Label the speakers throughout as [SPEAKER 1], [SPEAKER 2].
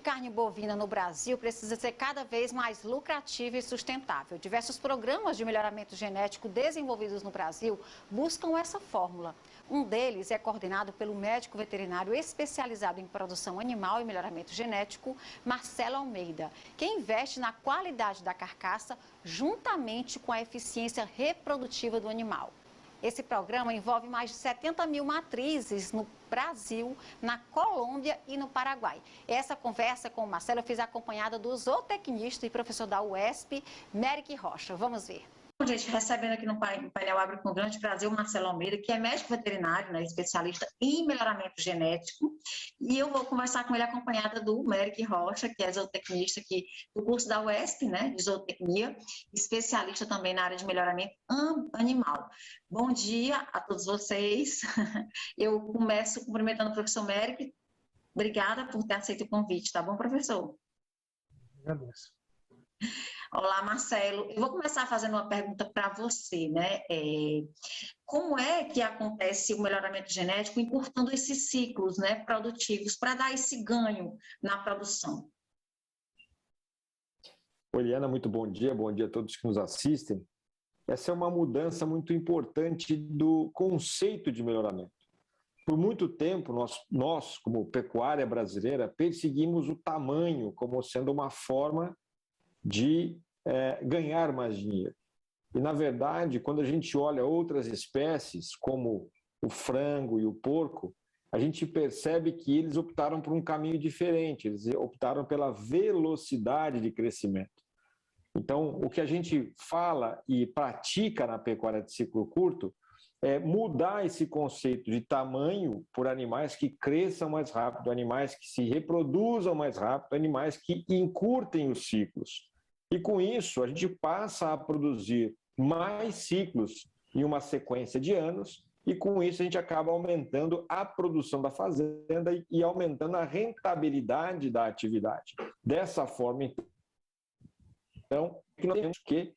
[SPEAKER 1] carne bovina no Brasil precisa ser cada vez mais lucrativa e sustentável. Diversos programas de melhoramento genético desenvolvidos no Brasil buscam essa fórmula. Um deles é coordenado pelo médico veterinário especializado em produção animal e melhoramento genético, Marcelo Almeida, que investe na qualidade da carcaça juntamente com a eficiência reprodutiva do animal. Esse programa envolve mais de 70 mil matrizes no Brasil, na Colômbia e no Paraguai. Essa conversa com o Marcelo eu fiz acompanhada do zootecnista e professor da UESP, Merick Rocha. Vamos ver.
[SPEAKER 2] Bom, gente, recebendo aqui no painel Abre com Grande Prazer o Marcelo Almeida, que é médico veterinário, né, especialista em melhoramento genético, e eu vou conversar com ele acompanhada do Merick Rocha, que é zootecnista aqui do curso da UESP, né, de zootecnia, especialista também na área de melhoramento animal. Bom dia a todos vocês. Eu começo cumprimentando o professor Merick. Obrigada por ter aceito o convite, tá bom, professor?
[SPEAKER 3] Agradeço.
[SPEAKER 2] Olá, Marcelo. Eu vou começar fazendo uma pergunta para você, né? Como é que acontece o melhoramento genético encurtando esses ciclos, né, produtivos para dar esse ganho na produção?
[SPEAKER 4] Eliana, muito bom dia a todos que nos assistem. Essa é uma mudança muito importante do conceito de melhoramento. Por muito tempo, nós como pecuária brasileira, perseguimos o tamanho como sendo uma forma de ganhar mais dinheiro. E, na verdade, quando a gente olha outras espécies, como o frango e o porco, a gente percebe que eles optaram por um caminho diferente, eles optaram pela velocidade de crescimento. Então, o que a gente fala e pratica na pecuária de ciclo curto é mudar esse conceito de tamanho por animais que cresçam mais rápido, animais que se reproduzam mais rápido, animais que encurtem os ciclos. E com isso, a gente passa a produzir mais ciclos em uma sequência de anos, e com isso a gente acaba aumentando a produção da fazenda e aumentando a rentabilidade da atividade. Dessa forma, então, nós temos que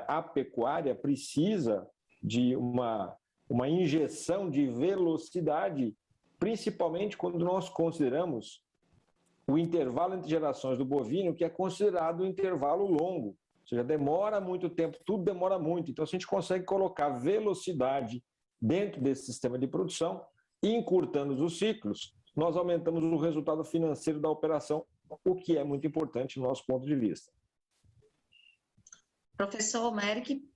[SPEAKER 4] a pecuária precisa de uma injeção de velocidade, principalmente quando nós consideramos o intervalo entre gerações do bovino, que é considerado um intervalo longo, ou seja, demora muito tempo, tudo demora muito. Então, se a gente consegue colocar velocidade dentro desse sistema de produção, encurtando os ciclos, nós aumentamos o resultado financeiro da operação, o que é muito importante do nosso ponto de vista.
[SPEAKER 2] Professor Merick.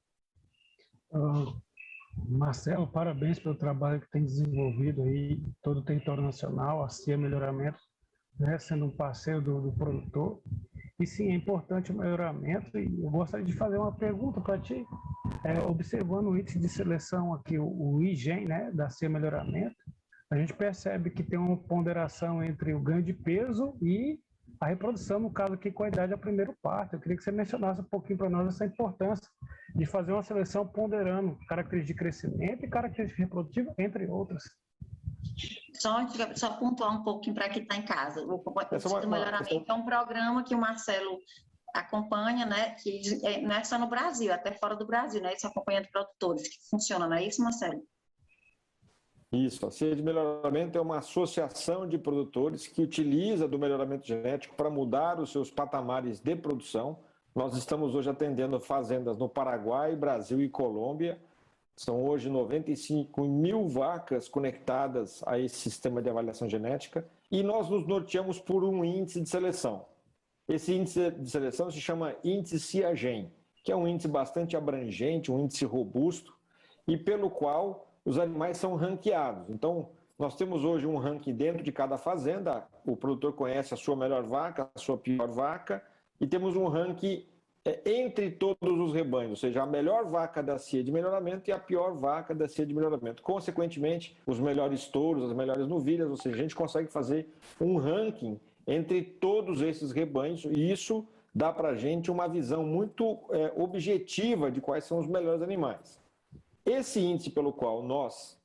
[SPEAKER 3] Marcelo, parabéns pelo trabalho que tem desenvolvido aí em todo o território nacional, a CIA Melhoramento, né, sendo um parceiro do produtor. E sim, é importante o melhoramento, e eu gostaria de fazer uma pergunta para ti, observando o índice de seleção aqui, o IGEM, né, da CIA Melhoramento, a gente percebe que tem uma ponderação entre o ganho de peso e a reprodução, no caso aqui com a idade ao primeiro parto. Eu queria que você mencionasse um pouquinho para nós essa importância de fazer uma seleção ponderando características de crescimento e características reprodutivas, entre outras.
[SPEAKER 2] Só pontuar um pouquinho para quem está em casa. O melhoramento é um programa que o Marcelo acompanha, né, que não é só no Brasil, até fora do Brasil, né, isso acompanhando produtores, que funciona, não é isso, Marcelo?
[SPEAKER 4] Isso, a CIA de Melhoramento é uma associação de produtores que utiliza do melhoramento genético para mudar os seus patamares de produção. Nós estamos hoje atendendo fazendas no Paraguai, Brasil e Colômbia. São hoje 95 mil vacas conectadas a esse sistema de avaliação genética, e nós nos norteamos por um índice de seleção. Esse índice de seleção se chama índice CIA-GEM, que é um índice bastante abrangente, um índice robusto, e pelo qual os animais são ranqueados. Então, nós temos hoje um ranking dentro de cada fazenda, o produtor conhece a sua melhor vaca, a sua pior vaca, e temos um ranking entre todos os rebanhos, ou seja, a melhor vaca da CIA de melhoramento e a pior vaca da CIA de melhoramento. Consequentemente, os melhores touros, as melhores novilhas, ou seja, a gente consegue fazer um ranking entre todos esses rebanhos, e isso dá para a gente uma visão muito objetiva de quais são os melhores animais. Esse índice pelo qual nós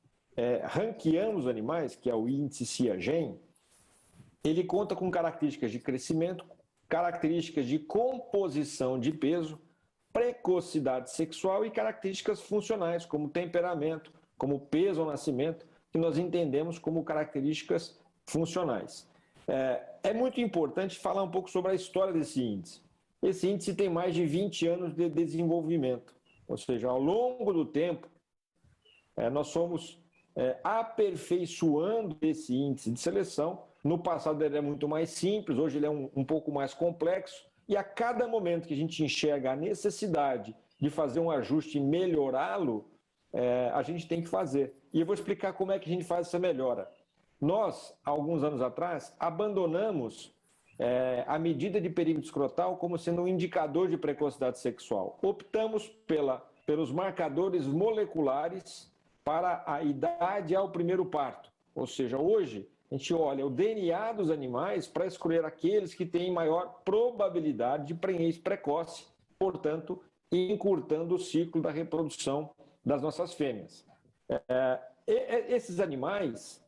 [SPEAKER 4] ranqueamos os animais, que é o índice CIA-GEM, ele conta com características de crescimento, características de composição de peso, precocidade sexual e características funcionais, como temperamento, como peso ao nascimento, que nós entendemos como características funcionais. É muito importante falar um pouco sobre a história desse índice. Esse índice tem mais de 20 anos de desenvolvimento, ou seja, ao longo do tempo, nós fomos aperfeiçoando esse índice de seleção. No passado ele é muito mais simples, hoje ele é um pouco mais complexo, e a cada momento que a gente enxerga a necessidade de fazer um ajuste e melhorá-lo, a gente tem que fazer. E eu vou explicar como é que a gente faz essa melhora. Nós, alguns anos atrás, abandonamos a medida de perímetro escrotal como sendo um indicador de precocidade sexual. Optamos pelos marcadores moleculares para a idade ao primeiro parto. Ou seja, hoje a gente olha o DNA dos animais para escolher aqueles que têm maior probabilidade de prenhez precoce, portanto, encurtando o ciclo da reprodução das nossas fêmeas. Esses animais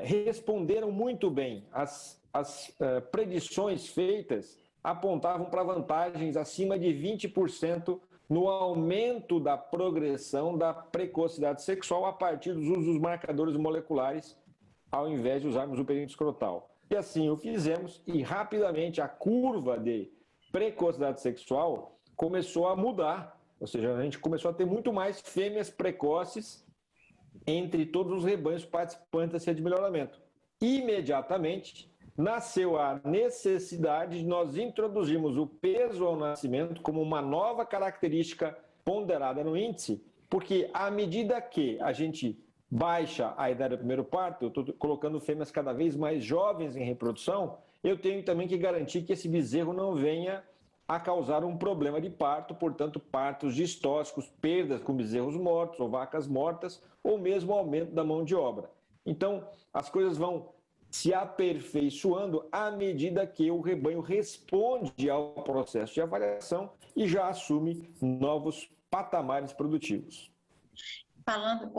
[SPEAKER 4] responderam muito bem. As predições feitas apontavam para vantagens acima de 20% no aumento da progressão da precocidade sexual a partir dos usos dos marcadores moleculares, ao invés de usarmos o perímetro escrotal. E assim o fizemos, e rapidamente a curva de precocidade sexual começou a mudar, ou seja, a gente começou a ter muito mais fêmeas precoces entre todos os rebanhos participantes da série de melhoramento. Imediatamente nasceu a necessidade de nós introduzirmos o peso ao nascimento como uma nova característica ponderada no índice, porque à medida que a gente baixa a idade do primeiro parto, eu estou colocando fêmeas cada vez mais jovens em reprodução, eu tenho também que garantir que esse bezerro não venha a causar um problema de parto, portanto, partos distóxicos, perdas com bezerros mortos ou vacas mortas, ou mesmo aumento da mão de obra. Então, as coisas vão se aperfeiçoando à medida que o rebanho responde ao processo de avaliação e já assume novos patamares produtivos.
[SPEAKER 2] Falando,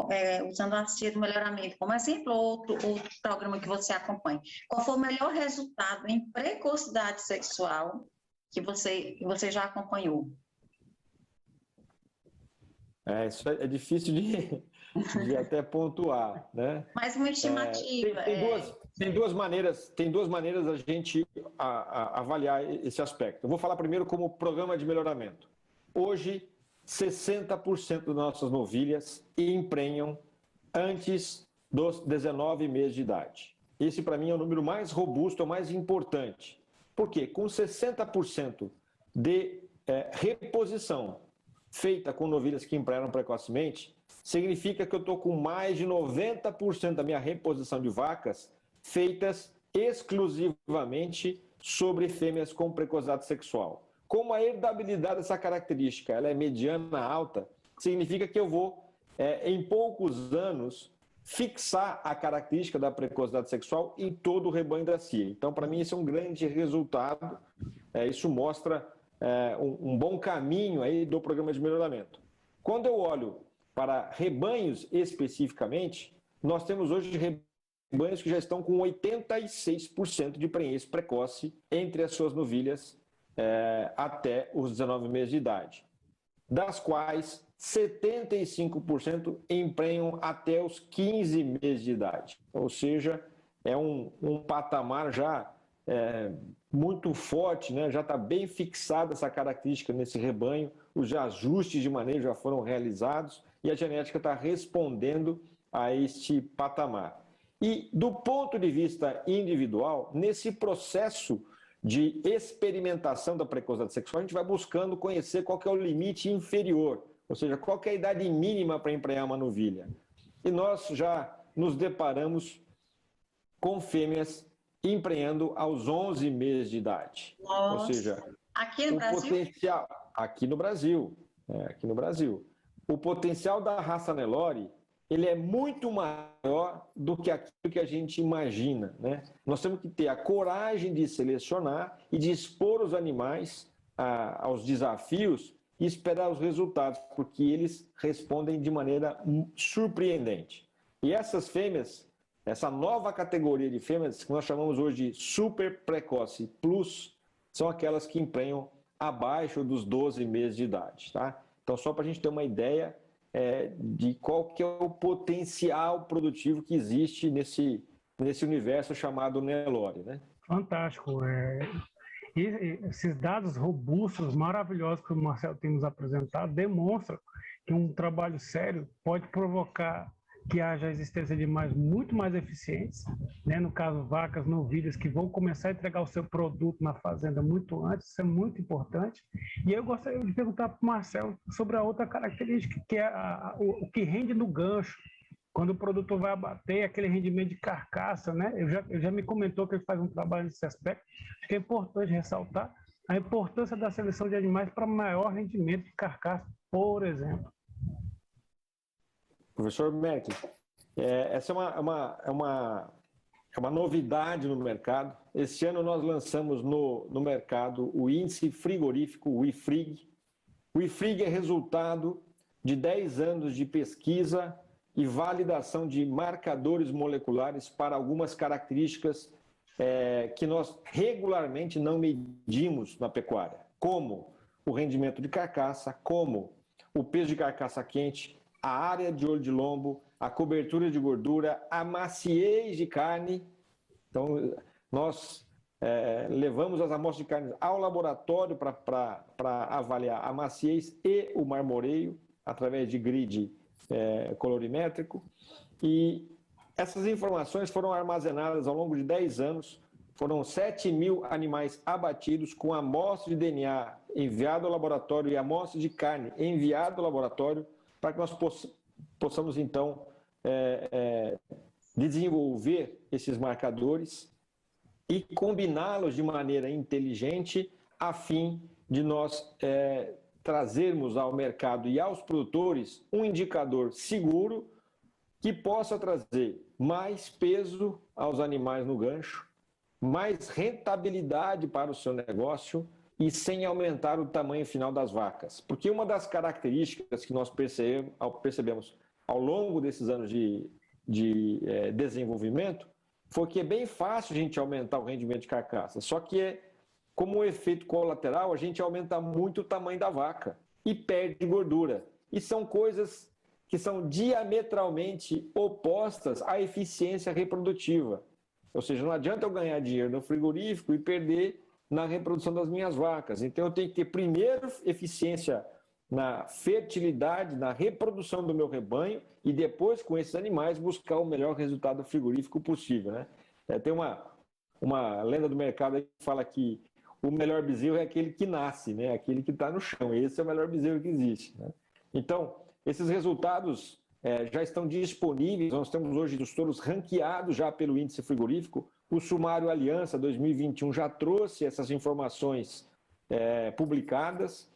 [SPEAKER 2] usando a CIA do melhoramento como exemplo, ou outro programa que você acompanha, qual foi o melhor resultado em precocidade sexual que você já acompanhou?
[SPEAKER 4] Isso é difícil de até pontuar, né?
[SPEAKER 2] Mas uma estimativa.
[SPEAKER 4] Tem duas maneiras a gente avaliar esse aspecto. Eu vou falar primeiro como programa de melhoramento. Hoje, 60% das nossas novilhas emprenham antes dos 19 meses de idade. Esse, para mim, é o número mais robusto, é o mais importante. Por quê? Com 60% de reposição feita com novilhas que emprenham precocemente, significa que eu estou com mais de 90% da minha reposição de vacas feitas exclusivamente sobre fêmeas com precocidade sexual. Como a herdabilidade dessa característica ela é mediana alta, significa que eu vou, em poucos anos, fixar a característica da precocidade sexual em todo o rebanho da CIA. Então, para mim, esse é um grande resultado. Isso mostra um bom caminho aí do programa de melhoramento. Quando eu olho para rebanhos especificamente, nós temos hoje rebanhos que já estão com 86% de prenhez precoce entre as suas novilhas até os 19 meses de idade, das quais 75% emprenham até os 15 meses de idade. Ou seja, é um patamar já muito forte, né? Já está bem fixada essa característica nesse rebanho, os ajustes de manejo já foram realizados e a genética está respondendo a este patamar. E do ponto de vista individual, nesse processo de experimentação da precocidade sexual, a gente vai buscando conhecer qual que é o limite inferior, ou seja, qual que é a idade mínima para emprenhar uma novilha. E nós já nos deparamos com fêmeas emprenhando aos 11 meses de idade.
[SPEAKER 2] Nossa.
[SPEAKER 4] Ou seja,
[SPEAKER 2] aqui no Brasil?
[SPEAKER 4] Potencial, aqui no Brasil, o potencial da raça Nelore, ele é muito maior do que aquilo que a gente imagina, né? Nós temos que ter a coragem de selecionar e de expor os animais aos desafios e esperar os resultados, porque eles respondem de maneira surpreendente. E essas fêmeas, essa nova categoria de fêmeas, que nós chamamos hoje de super precoce plus, são aquelas que emprenham abaixo dos 12 meses de idade, tá? Então, só para a gente ter uma ideia de qual que é o potencial produtivo que existe nesse universo chamado Nelore, né?
[SPEAKER 3] Fantástico. Esses dados robustos, maravilhosos que o Marcelo tem nos apresentado, demonstram que um trabalho sério pode provocar que haja a existência de animais muito mais eficientes, né? No caso, vacas novilhas que vão começar a entregar o seu produto na fazenda muito antes, isso é muito importante. E eu gostaria de perguntar para o Marcelo sobre a outra característica, que é o que rende no gancho. Quando o produtor vai abater, aquele rendimento de carcaça, né? Eu já me comentou que ele faz um trabalho nesse aspecto. Acho que é importante ressaltar a importância da seleção de animais para maior rendimento de carcaça, por exemplo.
[SPEAKER 4] Professor Merkel, essa é uma novidade no mercado. Esse ano nós lançamos no mercado o índice frigorífico, o IFRIG. O IFRIG é resultado de 10 anos de pesquisa e validação de marcadores moleculares para algumas características que nós regularmente não medimos na pecuária, como o rendimento de carcaça, como o peso de carcaça quente, a área de olho de lombo, a cobertura de gordura, a maciez de carne. Então, nós levamos as amostras de carne ao laboratório para avaliar a maciez e o marmoreio, através de grid colorimétrico. E essas informações foram armazenadas ao longo de 10 anos. Foram 7.000 animais abatidos com amostra de DNA enviado ao laboratório e amostra de carne enviado ao laboratório, para que nós possamos, então, desenvolver esses marcadores e combiná-los de maneira inteligente, a fim de nós trazermos ao mercado e aos produtores um indicador seguro que possa trazer mais peso aos animais no gancho, mais rentabilidade para o seu negócio e sem aumentar o tamanho final das vacas. Porque uma das características que nós percebemos ao longo desses anos de desenvolvimento foi que é bem fácil a gente aumentar o rendimento de carcaça, só que como um efeito colateral, a gente aumenta muito o tamanho da vaca e perde gordura. E são coisas que são diametralmente opostas à eficiência reprodutiva. Ou seja, não adianta eu ganhar dinheiro no frigorífico e perder na reprodução das minhas vacas. Então, eu tenho que ter primeiro eficiência na fertilidade, na reprodução do meu rebanho e depois, com esses animais, buscar o melhor resultado frigorífico possível, né? Tem uma lenda do mercado que fala que o melhor bezerro é aquele que nasce, né? Aquele que está no chão. Esse é o melhor bezerro que existe, né? Então, esses resultados já estão disponíveis. Nós temos hoje os touros ranqueados já pelo índice frigorífico. O Sumário Aliança 2021 já trouxe essas informações publicadas.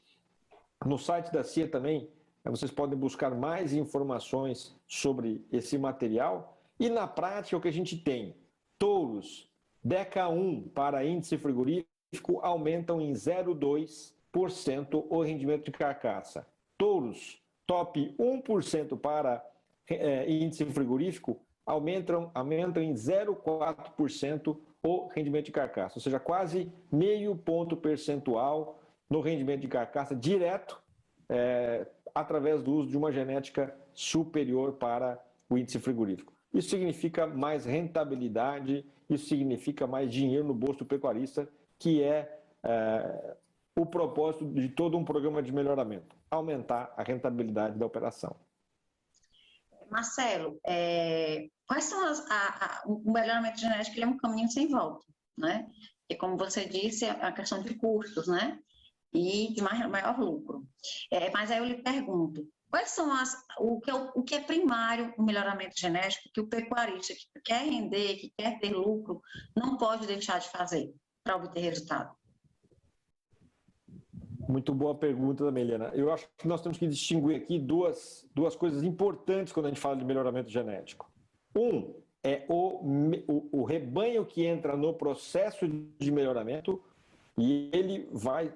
[SPEAKER 4] No site da CIA também, vocês podem buscar mais informações sobre esse material. E na prática, o que a gente tem? Touros DECA 1 para índice frigorífico aumentam em 0,2% o rendimento de carcaça. Touros top 1% para índice frigorífico aumentam em 0,4% o rendimento de carcaça, ou seja, quase meio ponto percentual no rendimento de carcaça direto através do uso de uma genética superior para o índice frigorífico. Isso significa mais rentabilidade, isso significa mais dinheiro no bolso do pecuarista, que é o propósito de todo um programa de melhoramento, aumentar a rentabilidade da operação.
[SPEAKER 2] Marcelo, quais são o melhoramento genético? Ele é um caminho sem volta, né? E como você disse, é a questão de custos, né? E de maior lucro. Mas aí eu lhe pergunto, quais são o que é primário no melhoramento genético que o pecuarista que quer render, que quer ter lucro, não pode deixar de fazer para obter resultado?
[SPEAKER 4] Muito boa pergunta também, Helena. Eu acho que nós temos que distinguir aqui duas coisas importantes quando a gente fala de melhoramento genético. Um é o rebanho que entra no processo de melhoramento e ele vai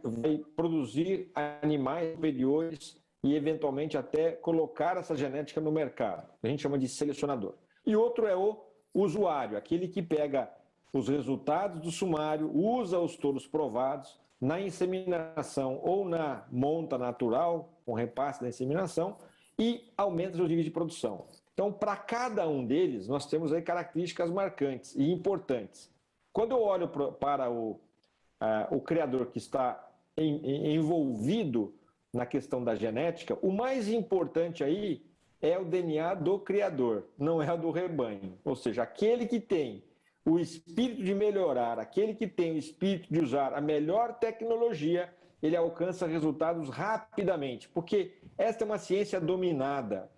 [SPEAKER 4] produzir animais superiores e, eventualmente, até colocar essa genética no mercado. A gente chama de selecionador. E outro é o usuário, aquele que pega os resultados do sumário, usa os touros provados na inseminação ou na monta natural, com repasse da inseminação, e aumenta seus níveis de produção. Então, Então, para cada um deles, nós temos aí características marcantes e importantes. Quando eu olho para o criador que está envolvido na questão da genética, o mais importante aí é o DNA do criador, não é o do rebanho. Ou seja, aquele que tem o espírito de melhorar, aquele que tem o espírito de usar a melhor tecnologia, ele alcança resultados rapidamente, porque esta é uma ciência dominada.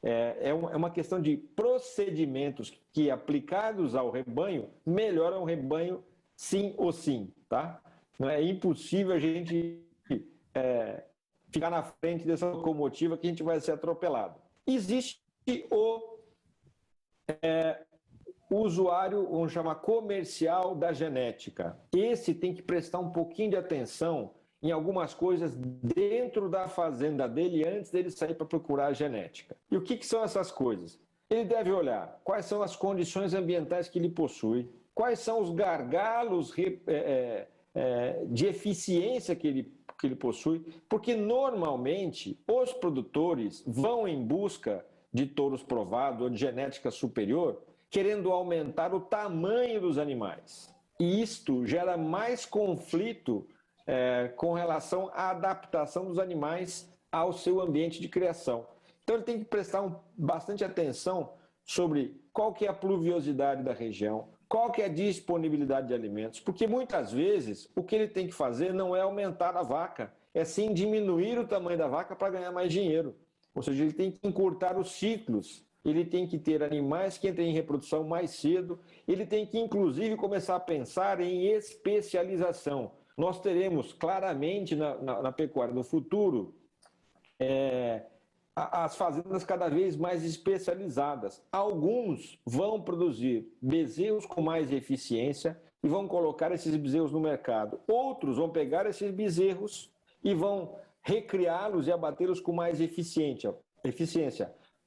[SPEAKER 4] É uma questão de procedimentos que, aplicados ao rebanho, melhoram o rebanho sim ou sim, tá? Não é impossível a gente ficar na frente dessa locomotiva que a gente vai ser atropelado. Existe o usuário, vamos chamar, comercial da genética. Esse tem que prestar um pouquinho de atenção em algumas coisas dentro da fazenda dele antes dele sair para procurar a genética. E o que são essas coisas? Ele deve olhar quais são as condições ambientais que ele possui, quais são os gargalos de eficiência que ele possui, porque normalmente os produtores vão em busca de touros provados ou de genética superior, querendo aumentar o tamanho dos animais. E isto gera mais conflito com relação à adaptação dos animais ao seu ambiente de criação. Então ele tem que prestar bastante atenção sobre qual que é a pluviosidade da região, qual que é a disponibilidade de alimentos, porque muitas vezes o que ele tem que fazer não é aumentar a vaca, é sim diminuir o tamanho da vaca para ganhar mais dinheiro. Ou seja, ele tem que encurtar os ciclos, ele tem que ter animais que entrem em reprodução mais cedo, ele tem que inclusive começar a pensar em especialização. Nós teremos claramente na pecuária do futuro as fazendas cada vez mais especializadas. Alguns vão produzir bezerros com mais eficiência e vão colocar esses bezerros no mercado. Outros vão pegar esses bezerros e vão recriá-los e abatê-los com mais eficiência.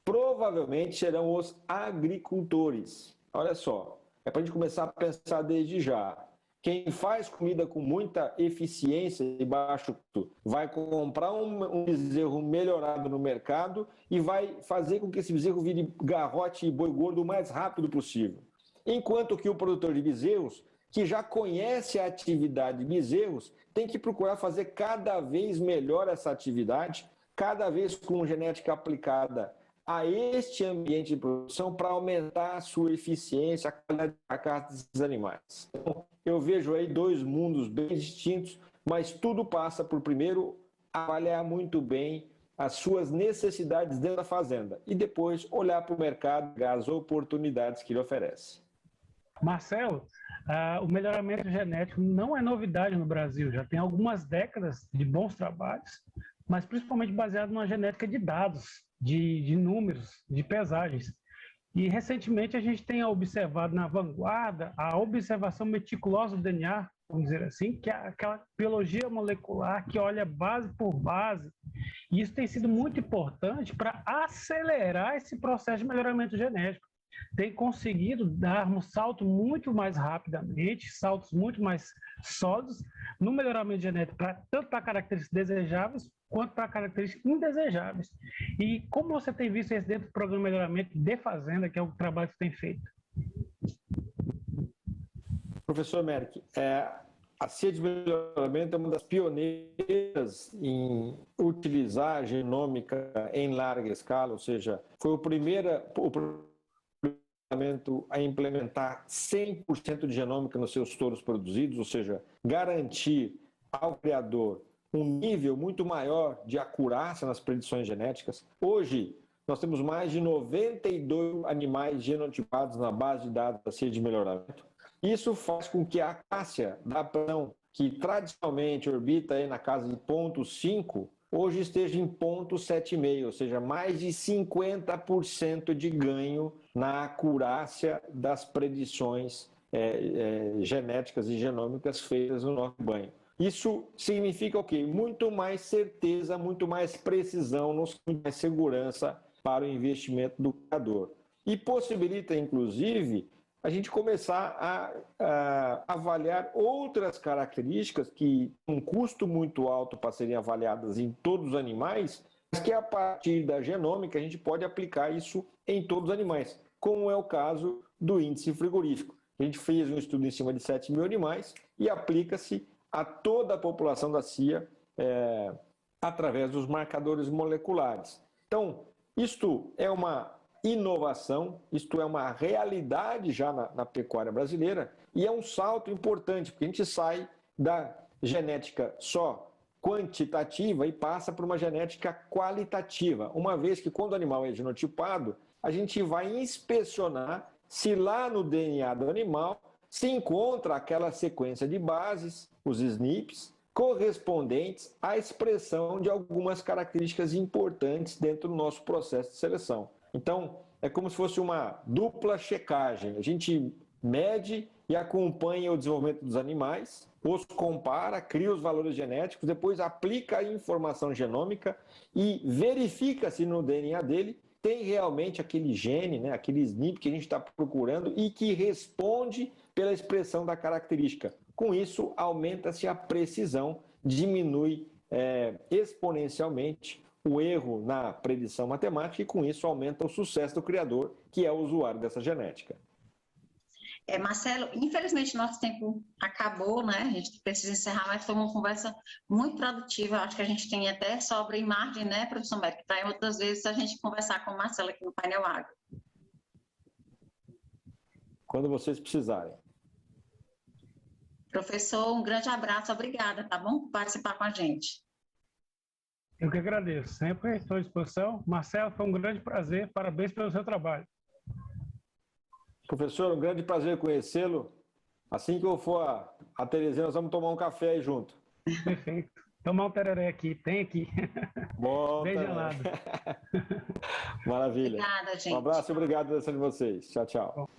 [SPEAKER 4] Provavelmente serão os agricultores. Olha só, é para a gente começar a pensar desde já. Quem faz comida com muita eficiência e baixo custo vai comprar um bezerro melhorado no mercado e vai fazer com que esse bezerro vire garrote e boi gordo o mais rápido possível. Enquanto que o produtor de bezerros, que já conhece a atividade de bezerros, tem que procurar fazer cada vez melhor essa atividade, cada vez com genética aplicada a este ambiente de produção para aumentar a sua eficiência, a qualidade da carne desses animais. Então, eu vejo aí dois mundos bem distintos, mas tudo passa por, primeiro, avaliar muito bem as suas necessidades dentro da fazenda e depois olhar para o mercado e as oportunidades que ele oferece.
[SPEAKER 3] Marcelo, o melhoramento genético não é novidade no Brasil, já tem algumas décadas de bons trabalhos, mas principalmente baseado numa genética de dados, de números, de pesagens. E recentemente a gente tem observado na vanguarda a observação meticulosa do DNA, vamos dizer assim, que é aquela biologia molecular que olha base por base. E isso tem sido muito importante para acelerar esse processo de melhoramento genético. Tem conseguido dar um salto muito mais rapidamente, saltos muito mais sólidos no melhoramento genético, tanto para características desejáveis quanto para características indesejáveis. E como você tem visto isso dentro do programa de melhoramento de fazenda, que é o trabalho que você tem feito?
[SPEAKER 4] Professor Merck, a CIA de melhoramento é uma das pioneiras em utilizar a genômica em larga escala, ou seja, foi o primeiro a implementar 100% de genômica nos seus touros produzidos, ou seja, garantir ao criador um nível muito maior de acurácia nas predições genéticas. Hoje, nós temos mais de 92 animais genotipados na base de dados da CIA de melhoramento. Isso faz com que a acurácia da pressão, que tradicionalmente orbita aí na casa de 0,5, hoje esteja em 0,75, ou seja, mais de 50% de ganho na acurácia das predições genéticas e genômicas feitas no nosso rebanho. Isso significa o quê? Muito mais certeza, muito mais precisão, muito mais segurança para o investimento do criador. E possibilita, inclusive, a gente começar a avaliar outras características que, com um custo muito alto para serem avaliadas em todos os animais, que a partir da genômica a gente pode aplicar isso em todos os animais, como é o caso do índice frigorífico. A gente fez um estudo em cima de 7 mil animais e aplica-se a toda a população da CIA através dos marcadores moleculares. Então, isto é uma inovação, isto é uma realidade já na pecuária brasileira e é um salto importante, porque a gente sai da genética só quantitativa e passa para uma genética qualitativa, uma vez que quando o animal é genotipado, a gente vai inspecionar se lá no DNA do animal se encontra aquela sequência de bases, os SNPs, correspondentes à expressão de algumas características importantes dentro do nosso processo de seleção. Então, é como se fosse uma dupla checagem. A gente mede e acompanha o desenvolvimento dos animais, os compara, cria os valores genéticos, depois aplica a informação genômica e verifica se no DNA dele tem realmente aquele gene, né, aquele SNP que a gente está procurando e que responde pela expressão da característica. Com isso, aumenta-se a precisão, diminui exponencialmente o erro na predição matemática e, com isso, aumenta o sucesso do criador, que é o usuário dessa genética.
[SPEAKER 2] Marcelo, infelizmente nosso tempo acabou, né? A gente precisa encerrar, mas foi uma conversa muito produtiva. Acho que a gente tem até sobra em margem, né, professor Mérico, para outras vezes a gente conversar com o Marcelo aqui no Painel Agro.
[SPEAKER 4] Quando vocês precisarem.
[SPEAKER 2] Professor, um grande abraço, obrigada, tá bom? Por participar com a gente.
[SPEAKER 3] Eu que agradeço, sempre estou à disposição. Marcelo, foi um grande prazer, parabéns pelo seu trabalho.
[SPEAKER 4] Professor, um grande prazer conhecê-lo. Assim que eu for a Terezinha, nós vamos tomar um café aí junto.
[SPEAKER 3] Perfeito. Tomar um tereré aqui, tem aqui.
[SPEAKER 4] Bom,
[SPEAKER 3] bem gelado.
[SPEAKER 4] Maravilha.
[SPEAKER 2] Obrigada, gente.
[SPEAKER 4] Um abraço e obrigado por atenção de vocês. Tchau, tchau.